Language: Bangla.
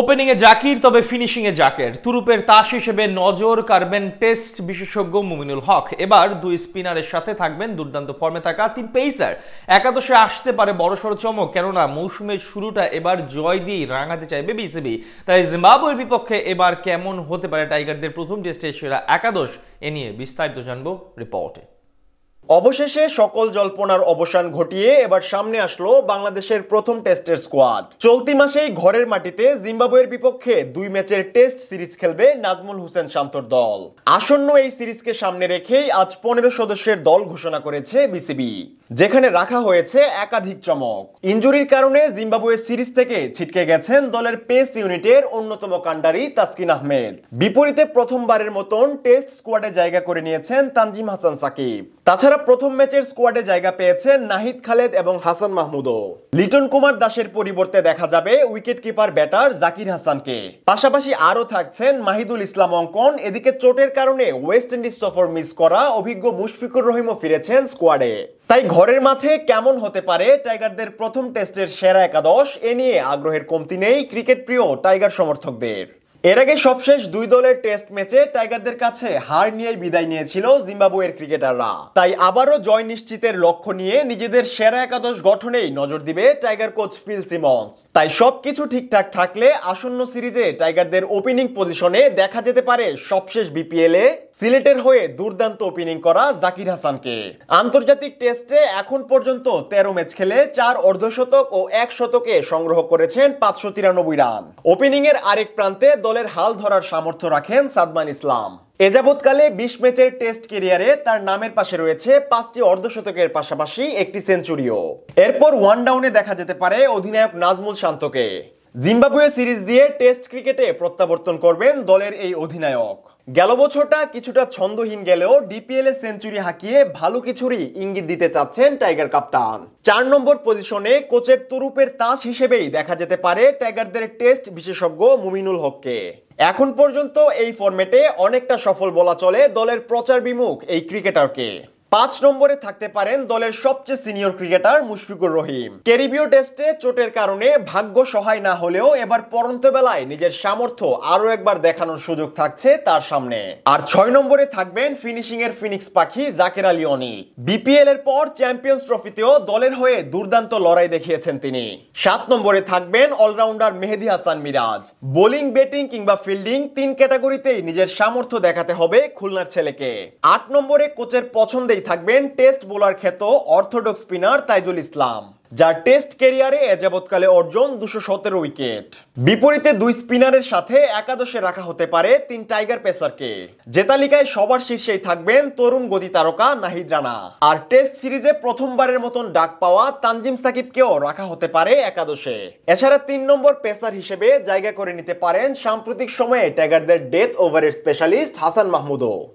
ওপেনিং এ জাকির, তবে ফিনিশিং এ জাকের। তুরুপের তাস হিসেবে নজর কাড়বেন টেস্ট বিশেষজ্ঞ মুমিনুল হক। এবার দুই স্পিনারের সাথে থাকবেন দুর্দান্ত ফর্মে থাকা তিন পেসার। একাদশে আসতে পারে বড়সড় চমক, কেননা মৌসুমের শুরুটা এবার জয় দিয়েই রাঙাতে চাইবে বিসিবি। তাই জিম্বাবুয়ের বিপক্ষে এবার কেমন হতে পারে টাইগারদের প্রথম টেস্টের সেরা একাদশ, এ নিয়ে বিস্তারিত জানবো রিপোর্টে। অবশেষে সকল জল্পনার অবসান ঘটিয়ে এবার সামনে আসলো বাংলাদেশের প্রথম টেস্টের স্কোয়াড। চলতি মাসেই ঘরের মাটিতে জিম্বাবুয়ের বিপক্ষে 2 ম্যাচের টেস্ট সিরিজ খেলবে নাজমুল হোসেন শান্তর দল। আসন্ন এই সিরিজকে সামনে রেখেই আজ 15 সদস্যের দল ঘোষণা করেছে বিসিবি, যেখানে রাখা হয়েছে একাধিক চমক। ইনজুরির কারণে জিম্বাবুয়ে সিরিজ থেকে ছিটকে গেছেন দলের পেস ইউনিটের অন্যতম কান্ডারি তাসকিন আহমেদ। বিপরীতে প্রথমবারের মতন টেস্ট স্কোয়াডে জায়গা করে নিয়েছেন তানজিম হাসান সাকিব। তাছাড়া প্রথম ম্যাচের স্কোয়াডে জায়গা পেয়েছেন নাহিদ খালেদ এবং হাসান মাহমুদও। লিটন কুমার দাসের পরিবর্তে দেখা যাবে উইকেট কিপার ব্যাটার জাকির হাসানকে। পাশাপাশি আরও থাকছেন মাহিদুল ইসলাম অঙ্কন। এদিকে চোটের কারণে ওয়েস্ট ইন্ডিজ সফর মিস করা অভিজ্ঞ মুশফিকুর রহিমও ফিরেছেন স্কোয়াডে। তাই ঘরের মাঠে কেমন হতে পারে টাইগারদের প্রথম টেস্টের সেরা একাদশ, এ নিয়ে আগ্রহের কমতি নেই ক্রিকেট প্রিয় টাইগার সমর্থকদের। এর আগে সবশেষ 2 দলের টেস্ট ম্যাচে টাইগারদের কাছে হার নিয়ে বিদায় নিয়েছিল জিম্বাবুয়ের ক্রিকেটাররা। তাই আবারও জয় নিশ্চিতের লক্ষ্য নিয়ে নিজেদের সেরা একাদশ গঠনেই নজর দিবে টাইগার কোচ ফিল সিমন্স। তাই সবকিছু ঠিকঠাক থাকলে আসন্ন সিরিজে টাইগারদের ওপেনিং পজিশনে দেখা যেতে পারে সবশেষ বিপিএল এ সিলেটের হয়ে দুর্দান্ত ওপেনিং করা জাকির হাসানকে। আন্তর্জাতিক টেস্টে এখন পর্যন্ত 13 ম্যাচ খেলে 4 অর্ধশতক ও 1 শতকে সংগ্রহ করেছেন 593 রান। ওপেনিং এর আরেক প্রান্তে দলের হাল ধরার সামর্থ্য রাখেন সাদমান ইসলাম। এ যাবৎকালে 20 ম্যাচের টেস্ট ক্যারিয়ারে তার নামের পাশে রয়েছে 5টি অর্ধশতকের পাশাপাশি একটি সেঞ্চুরিও। এরপর ওয়ান ডাউনে দেখা যেতে পারে অধিনায়ক নাজমুল শান্তকে। জিম্বাবুয়ে সিরিজ দিয়ে টেস্ট ক্রিকেটে প্রত্যাবর্তন করবেন দলের এই অধিনায়ক। গেল বছরটা কিছুটা ছন্দহীন গেলেও ডিপিএল এ সেঞ্চুরি হাঁকিয়ে ভালো কিছুরই ইঙ্গিত দিতে চাচ্ছেন টাইগার কাপ্তান। 4 নম্বর পজিশনে কোচের তুরুপের তাস হিসেবেই দেখা যেতে পারে টাইগারদের টেস্ট বিশেষজ্ঞ মুমিনুল হককে। এখন পর্যন্ত এই ফরম্যাটে অনেকটা সফল বলা চলে দলের প্রচার বিমুখ এই ক্রিকেটারকে। 5 নম্বরে থাকতে পারেন দলের সবচেয়ে সিনিয়র ক্রিকেটার মুশফিকুর রহিম। ক্যারিবীয় টেস্টে চোটের কারণে ভাগ্য সহায় না হলেও এবার পরন্ত বেলায় নিজের সামর্থ্য আরো একবার দেখানোর সুযোগ থাকছে তার সামনে। আর 6 নম্বরে থাকবেন ফিনিশিং এর ফিনিক্স পাখি জাকের আলী অনিক। বিপিএল এর পর চ্যাম্পিয়ন্স ট্রফিতেও দলের হয়ে দুর্দান্ত লড়াই দেখিয়েছেন তিনি। 7 নম্বরে থাকবেন অলরাউন্ডার মেহেদী হাসান মিরাজ। বোলিং, ব্যাটিং কিংবা ফিল্ডিং 3 ক্যাটাগরিতেই নিজের সামর্থ্য দেখাতে হবে খুলনার ছেলেকে। 8 নম্বরে কোচের পছন্দে থাকবেন টেস্ট বোলার খ্যাত অর্থোডক্স স্পিনার তাইজুল ইসলাম, যার টেস্ট ক্যারিয়ারে এ যাবৎকালে অর্জন 217 উইকেট। বিপরীতে 2 স্পিনারের সাথে একাদশে রাখা হতে পারে 3 টাইগার পেসারকে। যে তালিকায় সবার শীর্ষেই থাকবেন তরুণ গতি তারকা নাহিদ রানা। আর টেস্ট সিরিজে প্রথমবারের মতন ডাক পাওয়া তানজিম সাকিবকেও রাখা হতে পারে একাদশে। এছাড়া 3 নম্বর পেসার হিসেবে জায়গা করে নিতে পারেন সাম্প্রতিক সময়ে টাইগারদের ডেথ ওভারের স্পেশালিস্ট হাসান মাহমুদও।